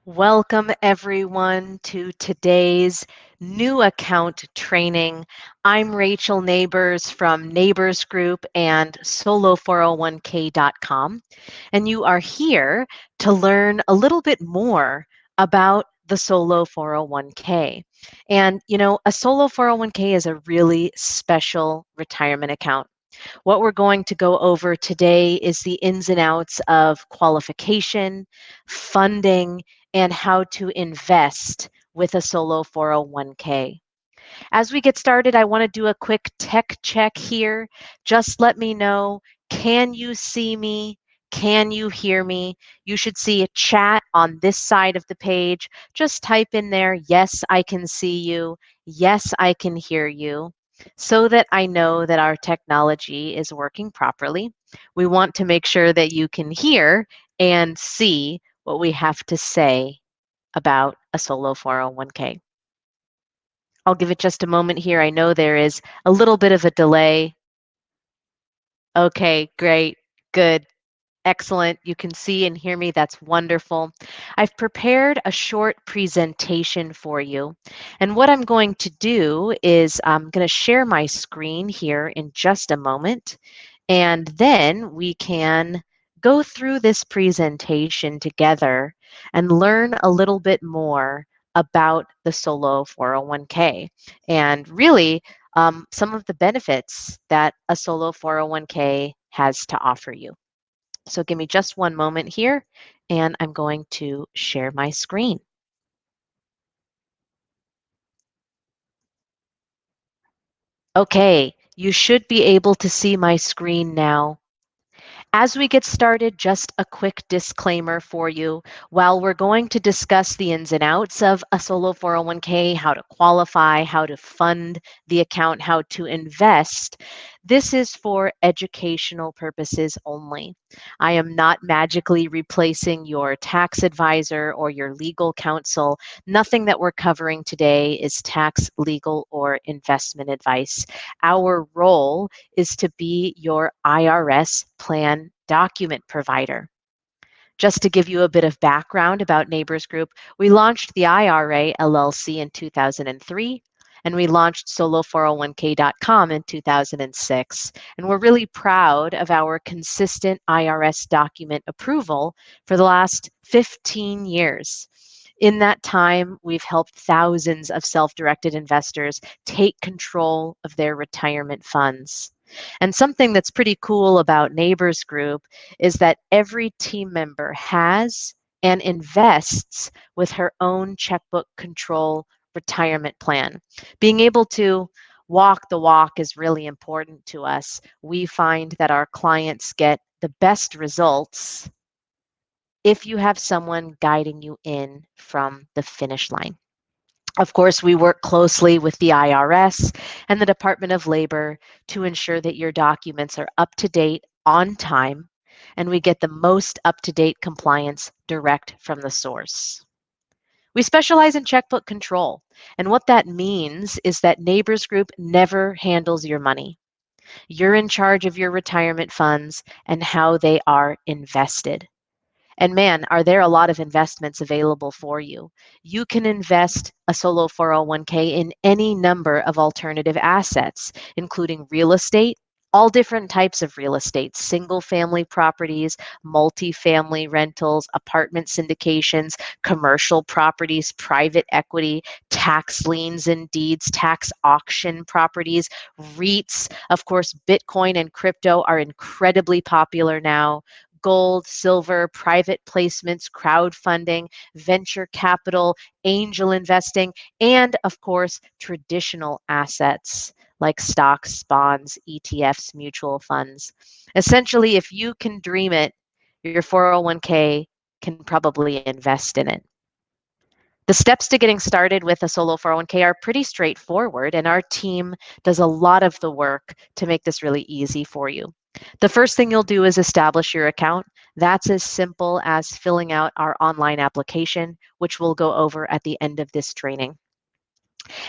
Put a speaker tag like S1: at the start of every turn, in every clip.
S1: Welcome everyone to today's new account training. I'm Rachel Neighbors from Neighbors Group and solo401k.com, and you are here to learn a little bit more about the solo 401k. And a solo 401k is a really special retirement account. What we're going to go over today is the ins and outs of qualification, funding, and how to invest with a solo 401k. As we get started, I want to do a quick tech check here. Just let me know, can you see me? Can you hear me? You should see a chat on this side of the page. Just type in there, yes, I can see you. Yes, I can hear you, so that I know that our technology is working properly. We want to make sure that you can hear and see what we have to say about a solo 401k. I'll give it just a moment here. I know there is a little bit of a delay. Okay, great, good, excellent. You can see and hear me. That's wonderful. I've prepared a short presentation for you. And what I'm going to do is I'm going to share my screen here in just a moment. And then we can go through this presentation together and learn a little bit more about the solo 401k and really some of the benefits that a solo 401k has to offer you. So give me just one moment here, and I'm going to share my screen. Okay, you should be able to see my screen now. As we get started, just a quick disclaimer for you. While we're going to discuss the ins and outs of a solo 401k, how to qualify, how to fund the account, how to invest, this is for educational purposes only. I am not magically replacing your tax advisor or your legal counsel. Nothing that we're covering today is tax, legal, or investment advice. Our role is to be your IRS plan document provider. Just to give you a bit of background about Neighbors Group, we launched the IRA LLC in 2003, and we launched solo401k.com in 2006. And we're really proud of our consistent IRS document approval for the last 15 years. In that time, we've helped thousands of self-directed investors take control of their retirement funds. And something that's pretty cool about Neighbors Group is that every team member has and invests with her own checkbook control retirement plan. Being able to walk the walk is really important to us. We find that our clients get the best results if you have someone guiding you in from the finish line. Of course, we work closely with the IRS and the Department of Labor to ensure that your documents are up to date on time, and we get the most up-to-date compliance direct from the source. We specialize in checkbook control, and what that means is that Neighbors Group never handles your money. You're in charge of your retirement funds and how they are invested. And man, are there a lot of investments available for you. You can invest a solo 401k in any number of alternative assets, including real estate, all different types of real estate, single family properties, multifamily rentals, apartment syndications, commercial properties, private equity, tax liens and deeds, tax auction properties, REITs. Of course, Bitcoin and crypto are incredibly popular now. Gold, silver, private placements, crowdfunding, venture capital, angel investing, and of course, traditional assets like stocks, bonds, ETFs, mutual funds. Essentially, if you can dream it, your 401k can probably invest in it. The steps to getting started with a solo 401k are pretty straightforward, and our team does a lot of the work to make this really easy for you. The first thing you'll do is establish your account. That's as simple as filling out our online application, which we'll go over at the end of this training.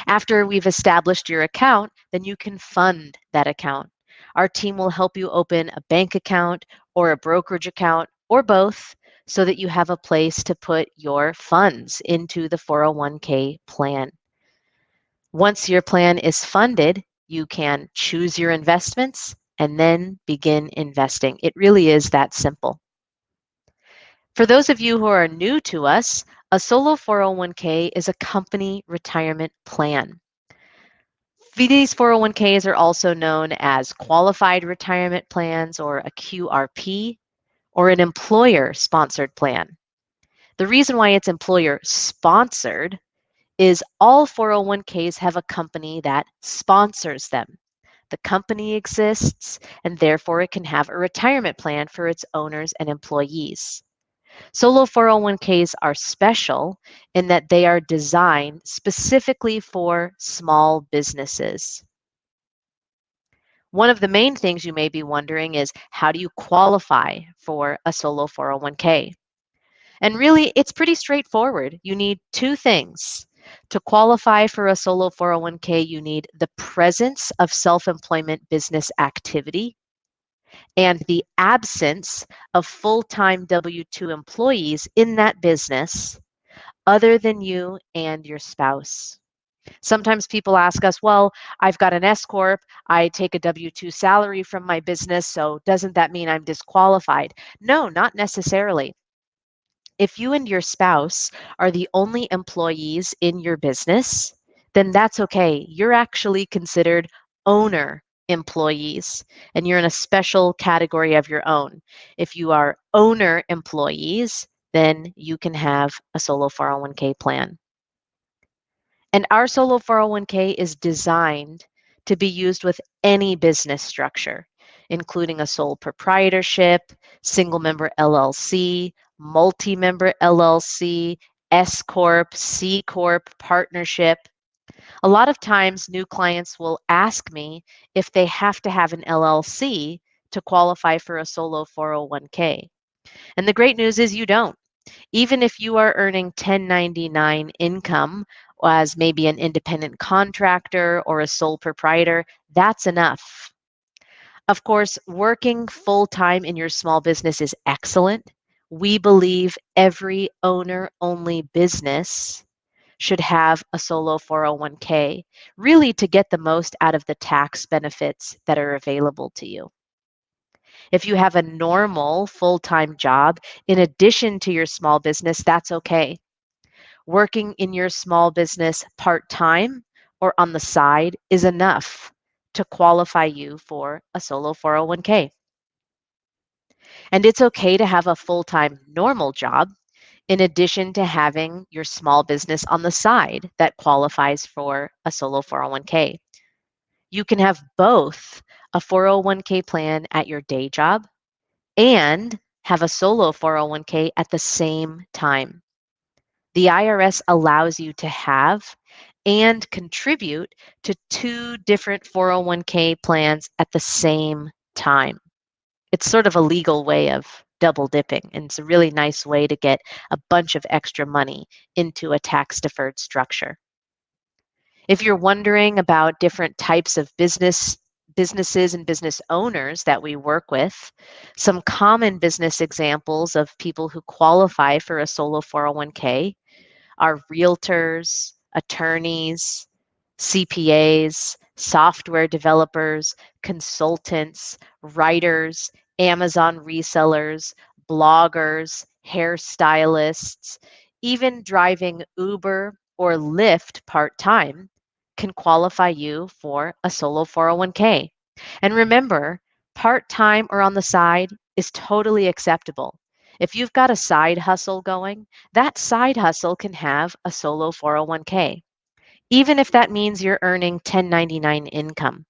S1: After we've established your account, then you can fund that account. Our team will help you open a bank account or a brokerage account or both so that you have a place to put your funds into the 401k plan. Once your plan is funded, you can choose your investments and then begin investing. It really is that simple. For those of you who are new to us, a solo 401k is a company retirement plan. These 401ks are also known as qualified retirement plans or a QRP or an employer sponsored plan. The reason why it's employer sponsored is all 401ks have a company that sponsors them. The company exists and therefore it can have a retirement plan for its owners and employees. Solo 401ks are special in that they are designed specifically for small businesses. One of the main things you may be wondering is, how do you qualify for a solo 401k? And really, it's pretty straightforward. You need two things. To qualify for a solo 401k, you need the presence of self-employment business activity and the absence of full-time W-2 employees in that business other than you and your spouse. Sometimes people ask us, well, I've got an S Corp, I take a W-2 salary from my business, so doesn't that mean I'm disqualified? No, not necessarily. If you and your spouse are the only employees in your business, then that's okay. You're actually considered owner employees, and you're in a special category of your own. If you are owner employees, then you can have a solo 401k plan. And our solo 401k is designed to be used with any business structure, including a sole proprietorship, single member LLC, multi member LLC, S Corp, C Corp, partnership. A lot of times, new clients will ask me if they have to have an LLC to qualify for a solo 401k. And the great news is you don't. Even if you are earning 1099 income as maybe an independent contractor or a sole proprietor, that's enough. Of course, working full-time in your small business is excellent. We believe every owner-only business should have a solo 401k, really to get the most out of the tax benefits that are available to you. If you have a normal full-time job in addition to your small business, that's okay. Working in your small business part-time or on the side is enough to qualify you for a solo 401k. And it's okay to have a full-time normal job in addition to having your small business on the side that qualifies for a solo 401k. You can have both a 401k plan at your day job and have a solo 401k at the same time. The IRS allows you to have and contribute to two different 401k plans at the same time. It's sort of a legal way of double dipping, and it's a really nice way to get a bunch of extra money into a tax deferred structure. If you're wondering about different types of businesses and business owners that we work with, some common business examples of people who qualify for a solo 401k are realtors, attorneys, CPAs, software developers, consultants, writers, Amazon resellers, bloggers, hairstylists, even driving Uber or Lyft part-time can qualify you for a solo 401k. And remember, part-time or on the side is totally acceptable. If you've got a side hustle going, that side hustle can have a solo 401k, even if that means you're earning 1099 income.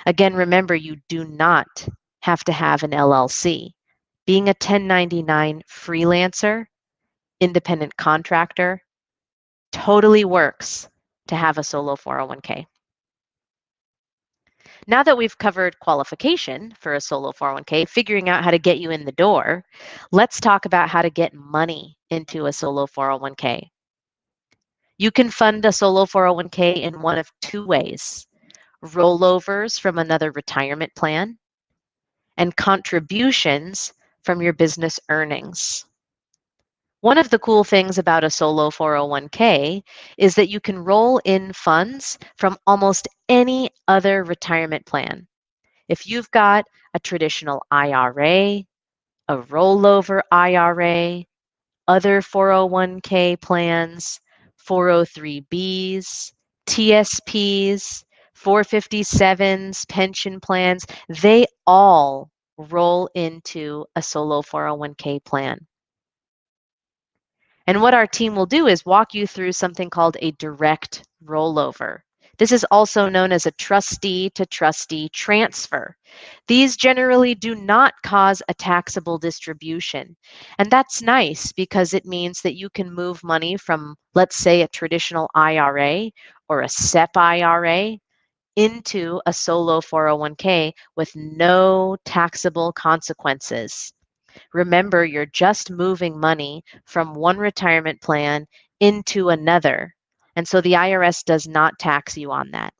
S1: Again, remember, you do not have to have an LLC. Being a 1099 freelancer, independent contractor, totally works to have a solo 401k. Now that we've covered qualification for a solo 401k, figuring out how to get you in the door, let's talk about how to get money into a solo 401k. You can fund a solo 401k in one of two ways: rollovers from another retirement plan and contributions from your business earnings. One of the cool things about a solo 401k is that you can roll in funds from almost any other retirement plan. If you've got a traditional IRA, a rollover IRA, other 401k plans, 403bs, TSPs, 457s, pension plans, they all roll into a solo 401k plan. And what our team will do is walk you through something called a direct rollover. This is also known as a trustee to trustee transfer. These generally do not cause a taxable distribution. And that's nice because it means that you can move money from, let's say, a traditional IRA or a SEP IRA into a solo 401k with no taxable consequences. Remember, you're just moving money from one retirement plan into another. And so the IRS does not tax you on that.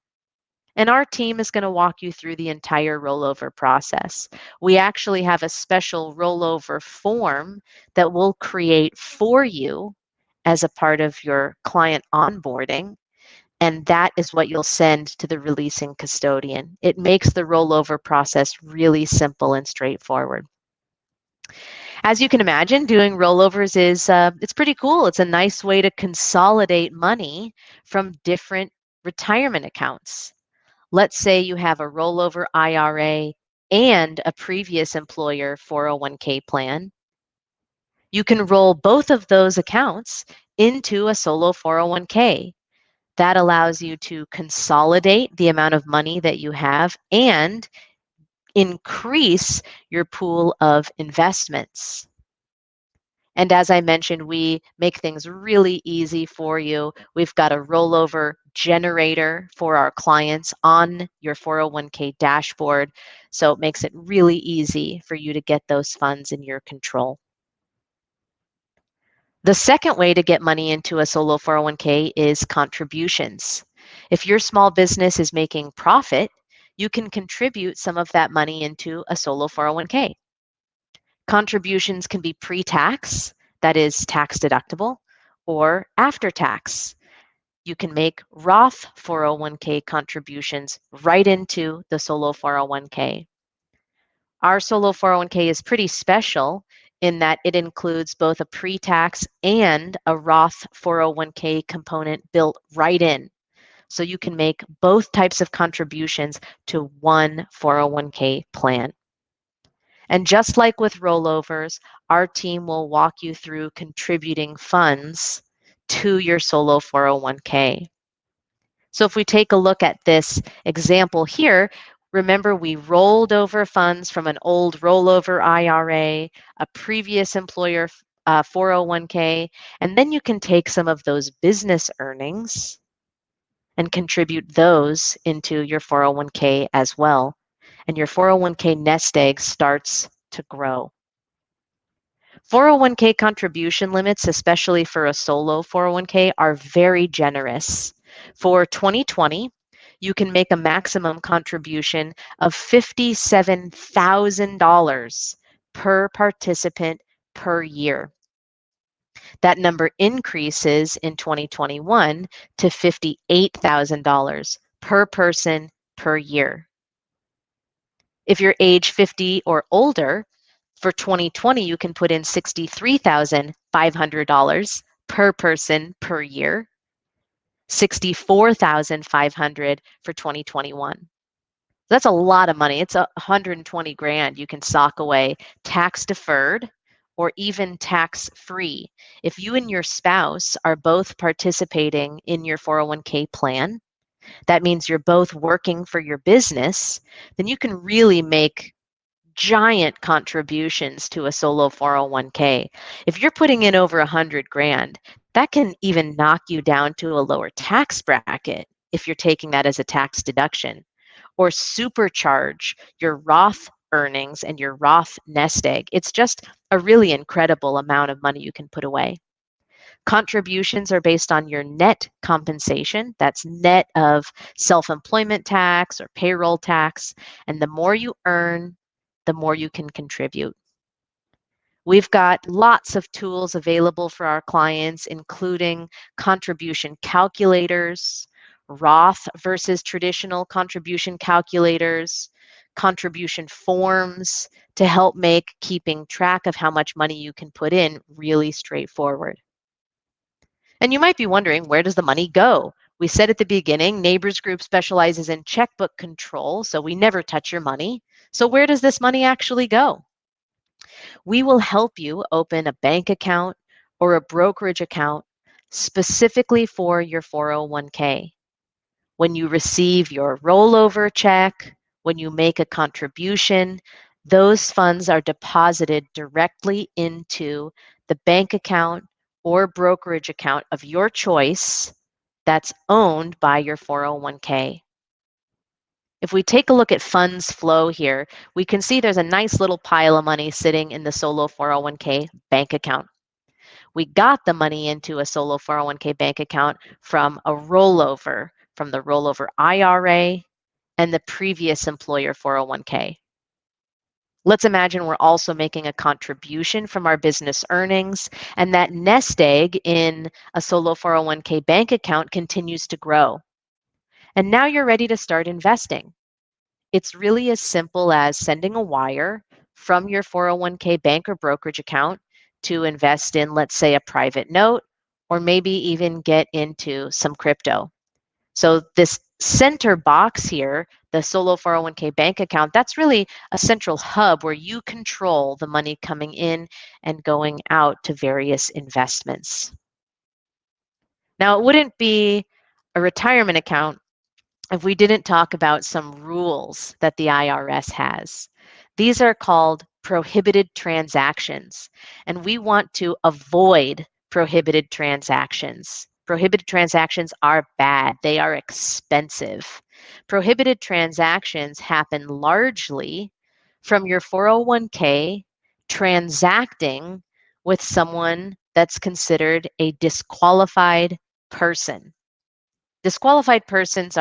S1: And our team is going to walk you through the entire rollover process. We actually have a special rollover form that we'll create for you as a part of your client onboarding. And that is what you'll send to the releasing custodian. It makes the rollover process really simple and straightforward. As you can imagine, doing rollovers is it's pretty cool. It's a nice way to consolidate money from different retirement accounts. Let's say you have a rollover IRA and a previous employer 401k plan. You can roll both of those accounts into a solo 401k. That allows you to consolidate the amount of money that you have and increase your pool of investments. And as I mentioned, we make things really easy for you. We've got a rollover generator for our clients on your 401k dashboard. So it makes it really easy for you to get those funds in your control. The second way to get money into a solo 401k is contributions. If your small business is making profit, you can contribute some of that money into a solo 401k. Contributions can be pre-tax, that is tax deductible, or after tax. You can make Roth 401k contributions right into the solo 401k. Our solo 401k is pretty special in that it includes both a pre-tax and a Roth 401k component built right in. So you can make both types of contributions to one 401k plan. And just like with rollovers, our team will walk you through contributing funds to your solo 401k. So if we take a look at this example here, remember we rolled over funds from an old rollover IRA, a previous employer 401k, and then you can take some of those business earnings and contribute those into your 401k as well. And your 401k nest egg starts to grow. 401k contribution limits, especially for a solo 401k, are very generous. For 2020, you can make a maximum contribution of $57,000 per participant per year. That number increases in 2021 to $58,000 per person per year. If you're age 50 or older, for 2020, you can put in $63,500 per person per year, $64,500 for 2021. That's a lot of money. It's 120 grand you can sock away tax deferred or even tax free. If you and your spouse are both participating in your 401k plan, that means you're both working for your business, then you can really make giant contributions to a solo 401k. If you're putting in over 100 grand, that can even knock you down to a lower tax bracket if you're taking that as a tax deduction, or supercharge your Roth earnings and your Roth nest egg. It's just a really incredible amount of money you can put away. Contributions are based on your net compensation. That's net of self-employment tax or payroll tax. And the more you earn, the more you can contribute. We've got lots of tools available for our clients, including contribution calculators, Roth versus traditional contribution calculators, contribution forms to help make keeping track of how much money you can put in really straightforward. And you might be wondering, where does the money go? We said at the beginning, Neighbors Group specializes in checkbook control, so we never touch your money. So where does this money actually go? We will help you open a bank account or a brokerage account specifically for your 401k. When you receive your rollover check, when you make a contribution, those funds are deposited directly into the bank account or brokerage account of your choice that's owned by your 401k. If we take a look at funds flow here, we can see there's a nice little pile of money sitting in the solo 401k bank account. We got the money into a solo 401k bank account from a rollover, from the rollover IRA and the previous employer 401k. Let's imagine we're also making a contribution from our business earnings, and that nest egg in a solo 401k bank account continues to grow. And now you're ready to start investing. It's really as simple as sending a wire from your 401k bank or brokerage account to invest in, let's say, a private note, or maybe even get into some crypto. So this center box here, the solo 401k bank account, that's really a central hub where you control the money coming in and going out to various investments. Now, it wouldn't be a retirement account if we didn't talk about some rules that the IRS has. These are called prohibited transactions, and we want to avoid prohibited transactions. Prohibited transactions are bad. They are expensive. Prohibited transactions happen largely from your 401k transacting with someone that's considered a disqualified person. Disqualified persons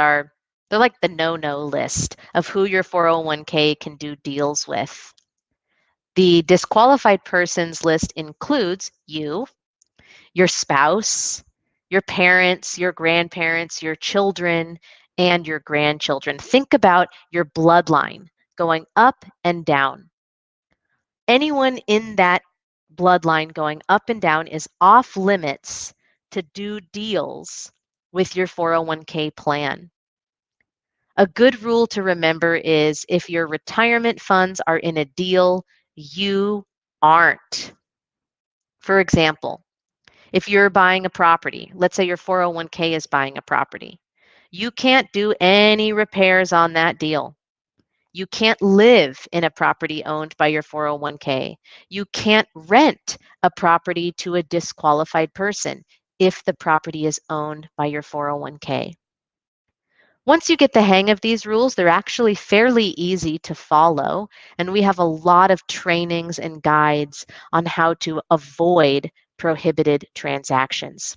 S1: they're like the no-no list of who your 401k can do deals with. The disqualified persons list includes you, your spouse, your parents, your grandparents, your children, and your grandchildren. Think about your bloodline going up and down. Anyone in that bloodline going up and down is off limits to do deals with your 401k plan. A good rule to remember is if your retirement funds are in a deal, you aren't. For example, if you're buying a property, let's say your 401k is buying a property, you can't do any repairs on that deal. You can't live in a property owned by your 401k. You can't rent a property to a disqualified person if the property is owned by your 401k. Once you get the hang of these rules, they're actually fairly easy to follow, and we have a lot of trainings and guides on how to avoid prohibited transactions.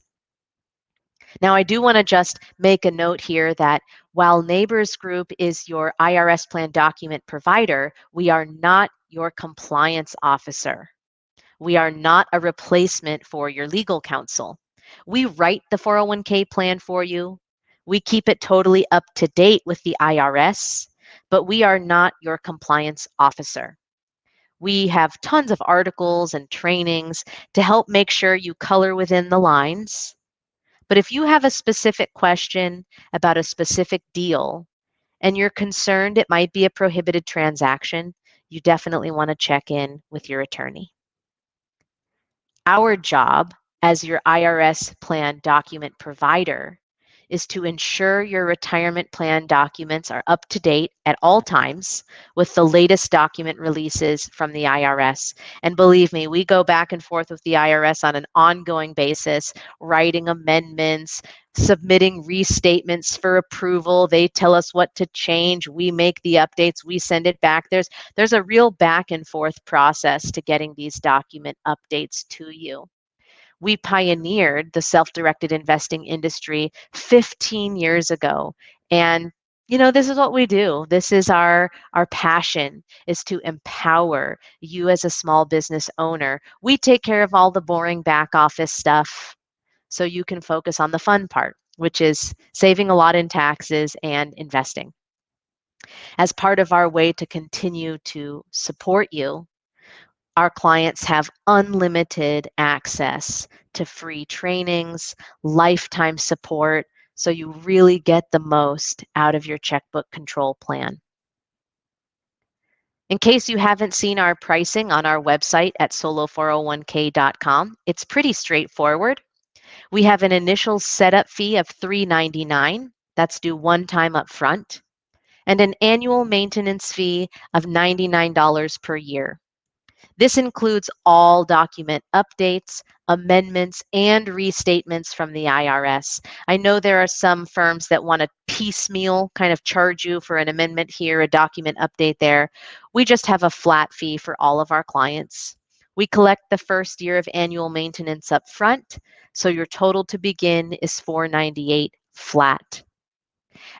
S1: Now, I do want to just make a note here that while Neighbors Group is your IRS plan document provider, we are not your compliance officer. We are not a replacement for your legal counsel. We write the 401k plan for you. We keep it totally up to date with the IRS, but we are not your compliance officer. We have tons of articles and trainings to help make sure you color within the lines. But if you have a specific question about a specific deal and you're concerned it might be a prohibited transaction, you definitely want to check in with your attorney. Our job as your IRS plan document provider is to ensure your retirement plan documents are up to date at all times with the latest document releases from the IRS. And believe me, we go back and forth with the IRS on an ongoing basis, writing amendments, submitting restatements for approval. They tell us what to change. We make the updates. We send it back. There's a real back and forth process to getting these document updates to you. We pioneered the self-directed investing industry 15 years ago. And This is what we do. This is our passion, is to empower you as a small business owner. We take care of all the boring back office stuff so you can focus on the fun part, which is saving a lot in taxes and investing. As part of our way to continue to support you, our clients have unlimited access to free trainings, lifetime support, so you really get the most out of your checkbook control plan. In case you haven't seen our pricing on our website at solo401k.com, it's pretty straightforward. We have an initial setup fee of $3.99. That's due one time up front, and an annual maintenance fee of $99 per year. This includes all document updates, amendments, and restatements from the IRS. I know there are some firms that want to piecemeal kind of charge you for an amendment here, a document update there. We just have a flat fee for all of our clients. We collect the first year of annual maintenance up front, so your total to begin is $498 flat.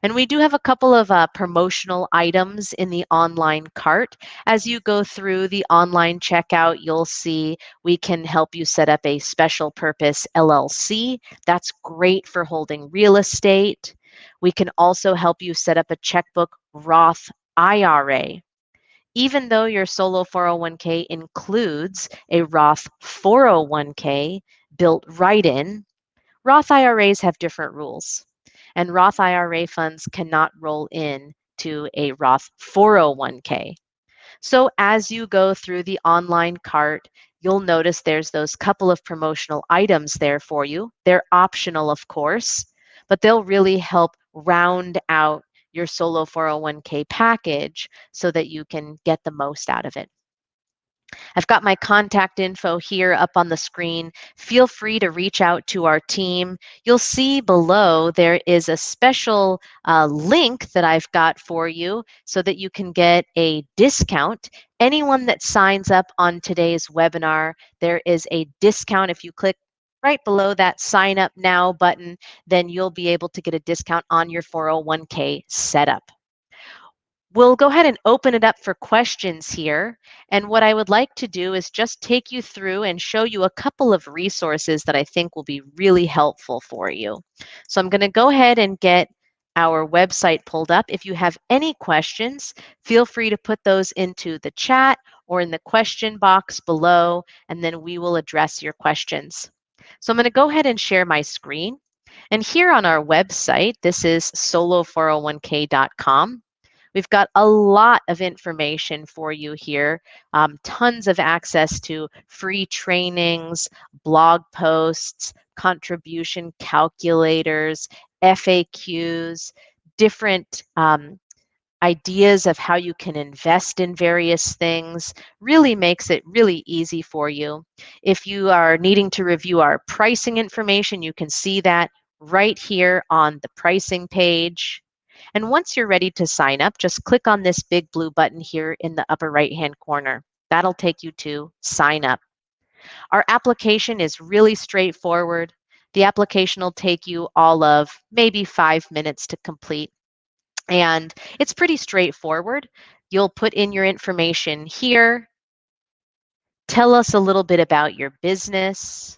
S1: And we do have a couple of promotional items in the online cart. As you go through the online checkout, you'll see we can help you set up a special purpose LLC. That's great for holding real estate. We can also help you set up a checkbook Roth IRA. Even though your solo 401k includes a Roth 401k built right in, Roth IRAs have different rules, and Roth IRA funds cannot roll in to a Roth 401k. So as you go through the online cart, you'll notice there's those couple of promotional items there for you. They're optional, of course, but they'll really help round out your solo 401k package so that you can get the most out of it. I've got my contact info here up on the screen. Feel free to reach out to our team. You'll see below there is a special link that I've got for you so that you can get a discount. Anyone that signs up on today's webinar, there is a discount. If you click right below that sign up now button, then you'll be able to get a discount on your 401k setup. We'll go ahead and open it up for questions here. And what I would like to do is just take you through and show you a couple of resources that I think will be really helpful for you. So I'm going to go ahead and get our website pulled up. If you have any questions, feel free to put those into the chat or in the question box below, and then we will address your questions. So I'm going to go ahead and share my screen. And here on our website, this is solo401k.com. We've got a lot of information for you here, tons of access to free trainings, blog posts, contribution calculators, FAQs, different ideas of how you can invest in various things. Really makes it really easy for you. If you are needing to review our pricing information, you can see that right here on the pricing page. And once you're ready to sign up, just click on this big blue button here in the upper right-hand corner. That'll take you to sign up. Our application is really straightforward. The application will take you all of maybe 5 minutes to complete. And it's pretty straightforward. You'll put in your information here. Tell us a little bit about your business.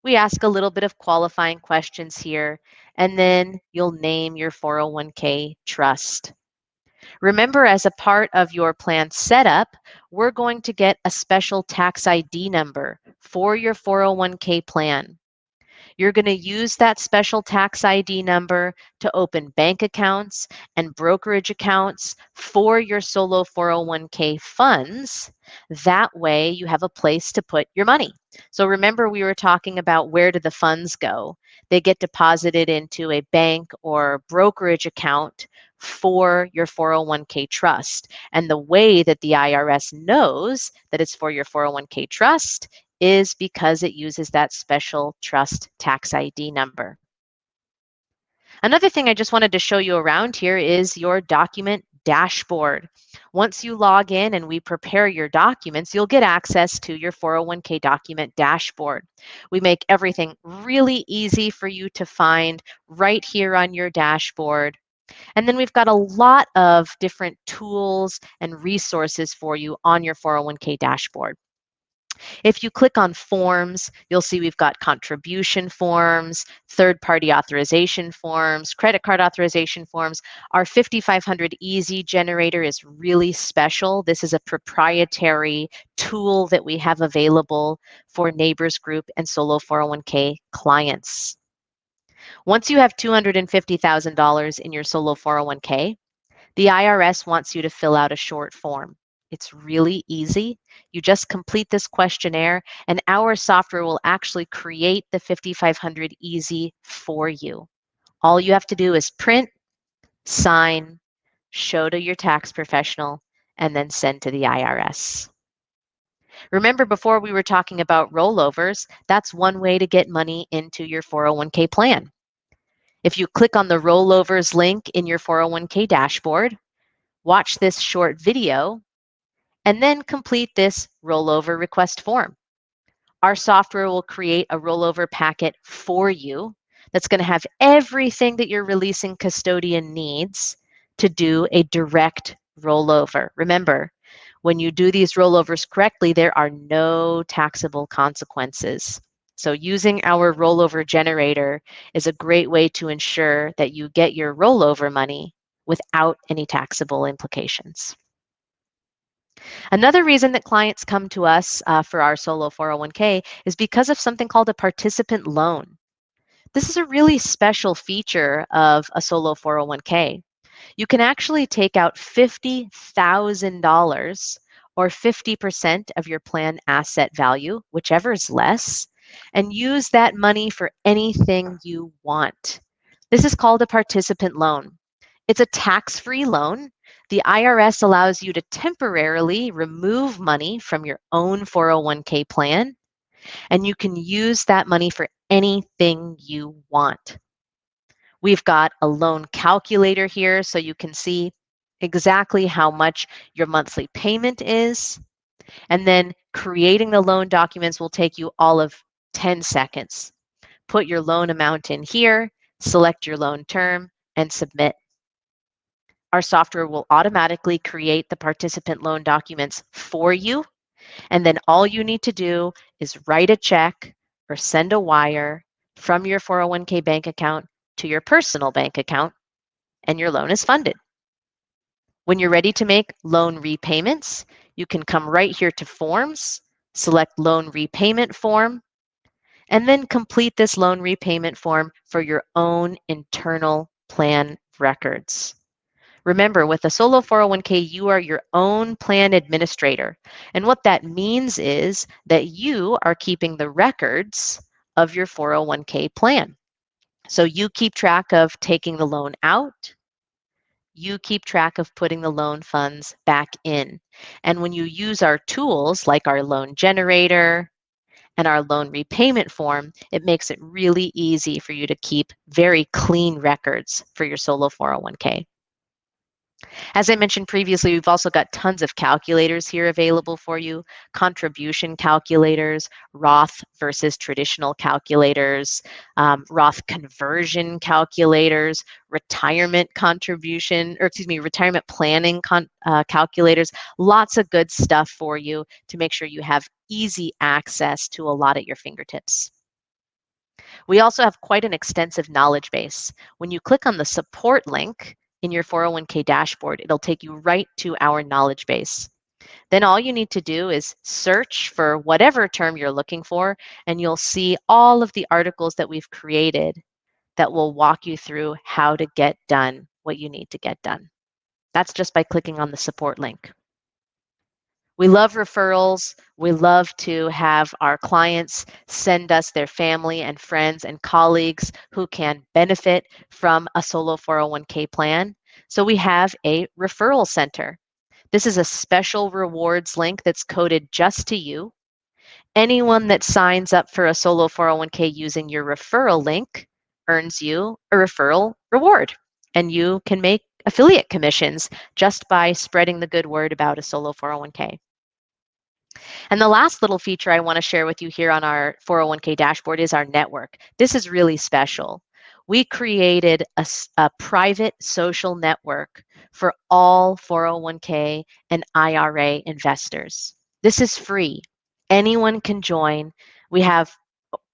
S1: We ask a little bit of qualifying questions here, and then you'll name your 401k trust. Remember, as a part of your plan setup, we're going to get a special tax ID number for your 401k plan. You're going to use that special tax ID number to open bank accounts and brokerage accounts for your solo 401k funds. That way you have a place to put your money. So remember, we were talking about where do the funds go? They get deposited into a bank or brokerage account for your 401k trust. And the way that the IRS knows that it's for your 401k trust is because it uses that special trust tax ID number. Another thing I just wanted to show you around here is your document dashboard. Once you log in and we prepare your documents, you'll get access to your 401k document dashboard. We make everything really easy for you to find right here on your dashboard. And then we've got a lot of different tools and resources for you on your 401k dashboard. If you click on forms, you'll see we've got contribution forms, third-party authorization forms, credit card authorization forms. Our 5500 Easy generator is really special. This is a proprietary tool that we have available for Neighbors Group and solo 401k clients. Once you have $250,000 in your solo 401k, the IRS wants you to fill out a short form. It's really easy. You just complete this questionnaire, and our software will actually create the 5500 Easy for you. All you have to do is print, sign, show to your tax professional, and then send to the IRS. Remember, before we were talking about rollovers, that's one way to get money into your 401k plan. If you click on the rollovers link in your 401k dashboard, watch this short video, and then complete this rollover request form. Our software will create a rollover packet for you that's going to have everything that your releasing custodian needs to do a direct rollover. Remember, when you do these rollovers correctly, there are no taxable consequences. So using our rollover generator is a great way to ensure that you get your rollover money without any taxable implications. Another reason that clients come to us for our solo 401k is because of something called a participant loan. This is a really special feature of a solo 401k. You can actually take out $50,000 or 50% of your plan asset value, whichever is less, and use that money for anything you want. This is called a participant loan. It's a tax-free loan. The IRS allows you to temporarily remove money from your own 401k plan, and you can use that money for anything you want. We've got a loan calculator here so you can see exactly how much your monthly payment is. And then creating the loan documents will take you all of 10 seconds. Put your loan amount in here, select your loan term, and submit. Our software will automatically create the participant loan documents for you. And then all you need to do is write a check or send a wire from your 401k bank account to your personal bank account, and your loan is funded. When you're ready to make loan repayments, you can come right here to Forms, select Loan Repayment Form, and then complete this loan repayment form for your own internal plan records. Remember, with a solo 401k, you are your own plan administrator. And what that means is that you are keeping the records of your 401k plan. So you keep track of taking the loan out. You keep track of putting the loan funds back in. And when you use our tools like our loan generator and our loan repayment form, it makes it really easy for you to keep very clean records for your solo 401k. As I mentioned previously, we've also got tons of calculators here available for you, contribution calculators, Roth versus traditional calculators, Roth conversion calculators, retirement contribution, or excuse me, retirement planning calculators, lots of good stuff for you to make sure you have easy access to a lot at your fingertips. We also have quite an extensive knowledge base. When you click on the support link in your 401k dashboard, it'll take you right to our knowledge base. Then all you need to do is search for whatever term you're looking for, and you'll see all of the articles that we've created that will walk you through how to get done what you need to get done. That's just by clicking on the support link. We love referrals. We love to have our clients send us their family and friends and colleagues who can benefit from a solo 401k plan. So we have a referral center. This is a special rewards link that's coded just to you. Anyone that signs up for a solo 401k using your referral link earns you a referral reward, and you can make affiliate commissions just by spreading the good word about a solo 401k. And the last little feature I want to share with you here on our 401k dashboard is our network. This is really special. We created a private social network for all 401k and IRA investors. This is free. Anyone can join. We have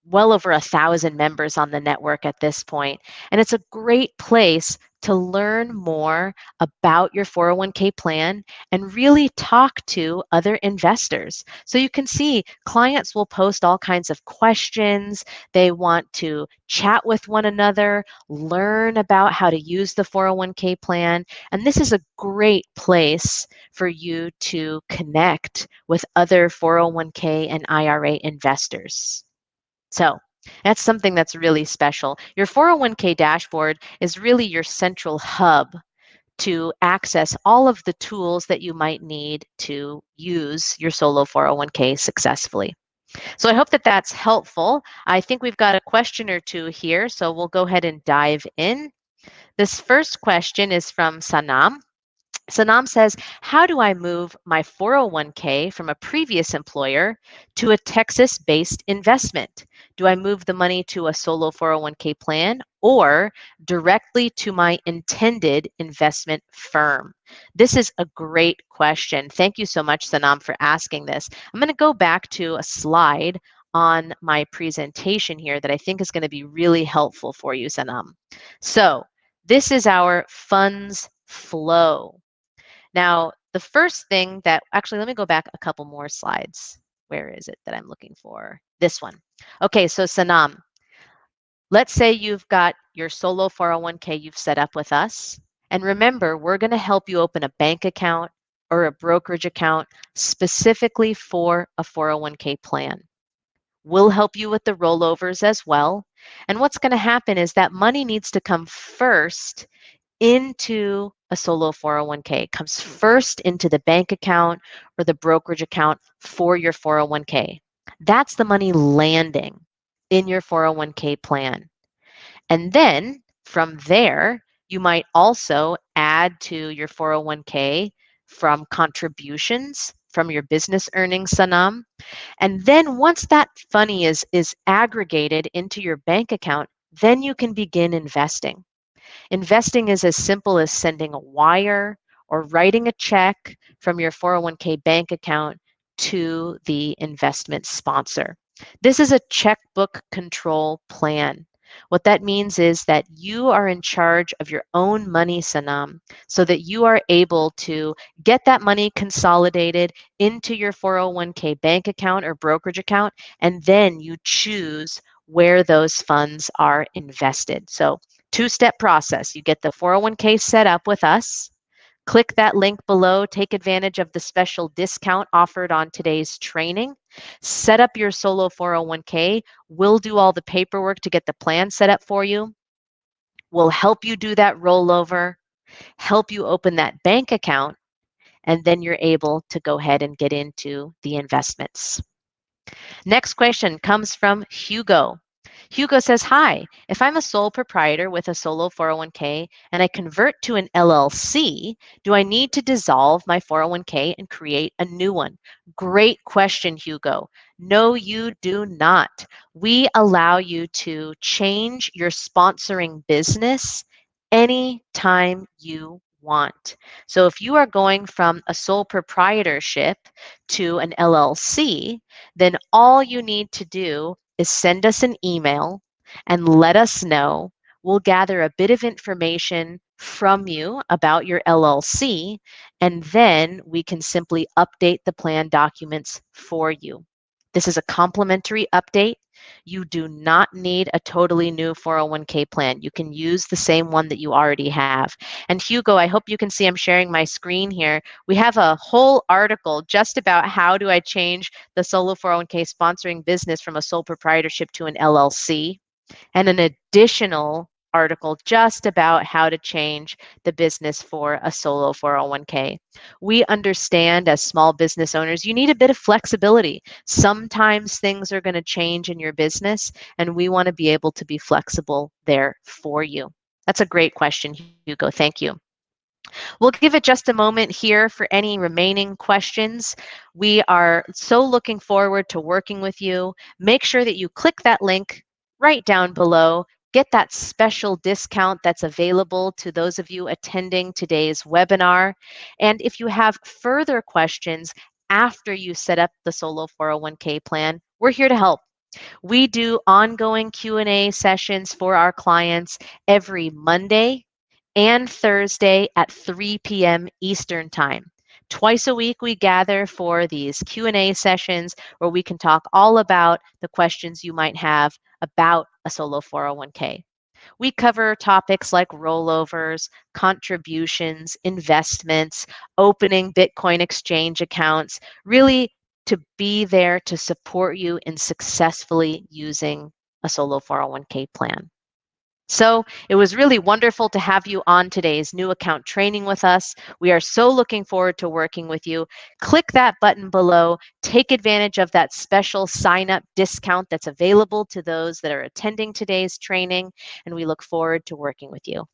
S1: well over 1,000 members on the network at this point, and it's a great place to learn more about your 401k plan and really talk to other investors. So you can see clients will post all kinds of questions. They want to chat with one another, learn about how to use the 401k plan, and this is a great place for you to connect with other 401k and IRA investors. So that's something that's really special. Your 401k dashboard is really your central hub to access all of the tools that you might need to use your solo 401k successfully. So I hope that that's helpful. I think we've got a question or two here, so we'll go ahead and dive in. This first question is from Sanam. Sanam says, how do I move my 401k from a previous employer to a Texas-based investment? Do I move the money to a solo 401k plan or directly to my intended investment firm? This is a great question. Thank you so much, Sanam, for asking this. I'm going to go back to a slide on my presentation here that I think is going to be really helpful for you, Sanam. So this is our funds flow. Now, the first thing that, actually, let me go back a couple more slides. Where is it that I'm looking for? This one. Okay, so Sanam, let's say you've got your solo 401k you've set up with us. And remember, we're going to help you open a bank account or a brokerage account specifically for a 401k plan. We'll help you with the rollovers as well. And what's going to happen is that money needs to come first into a solo 401k. It comes first into the bank account or the brokerage account for your 401k. That's the money landing in your 401k plan. And then from there, you might also add to your 401k from contributions from your business earnings, Sanam. And then once that money is aggregated into your bank account, then you can begin investing. Investing is as simple as sending a wire or writing a check from your 401k bank account to the investment sponsor. This is a checkbook control plan. What that means is that you are in charge of your own money, Sanam, so that you are able to get that money consolidated into your 401k bank account or brokerage account, and then you choose where those funds are invested. So two-step process. You get the 401k set up with us. Click that link below. Take advantage of the special discount offered on today's training. Set up your solo 401k. We'll do all the paperwork to get the plan set up for you. We'll help you do that rollover, help you open that bank account, and then you're able to go ahead and get into the investments. Next question comes from Hugo. Hugo says, hi, if I'm a sole proprietor with a solo 401k and I convert to an LLC, do I need to dissolve my 401k and create a new one? Great question, Hugo. No, you do not. We allow you to change your sponsoring business anytime you want. So if you are going from a sole proprietorship to an LLC, then all you need to do is send us an email and let us know. We'll gather a bit of information from you about your LLC, and then we can simply update the plan documents for you. This is a complimentary update. You do not need a totally new 401k plan. You can use the same one that you already have. And Hugo, I hope you can see I'm sharing my screen here. We have a whole article just about how do I change the solo 401k sponsoring business from a sole proprietorship to an LLC, and an additional article just about how to change the business for a solo 401k. We understand as small business owners, you need a bit of flexibility. Sometimes things are going to change in your business, and we want to be able to be flexible there for you. That's a great question, Hugo. Thank you. We'll give it just a moment here for any remaining questions. We are so looking forward to working with you. Make sure that you click that link right down below. get that special discount that's available to those of you attending today's webinar. And if you have further questions after you set up the solo 401k plan, we're here to help. We do ongoing Q&A sessions for our clients every Monday and Thursday at 3 p.m. Eastern Time. Twice a week we gather for these Q&A sessions where we can talk all about the questions you might have about a solo 401k. We cover topics like rollovers, contributions, investments, opening Bitcoin exchange accounts, really to be there to support you in successfully using a solo 401k plan. So it was really wonderful to have you on today's new account training with us. We are so looking forward to working with you. Click that button below. Take advantage of that special sign-up discount that's available to those that are attending today's training, and we look forward to working with you.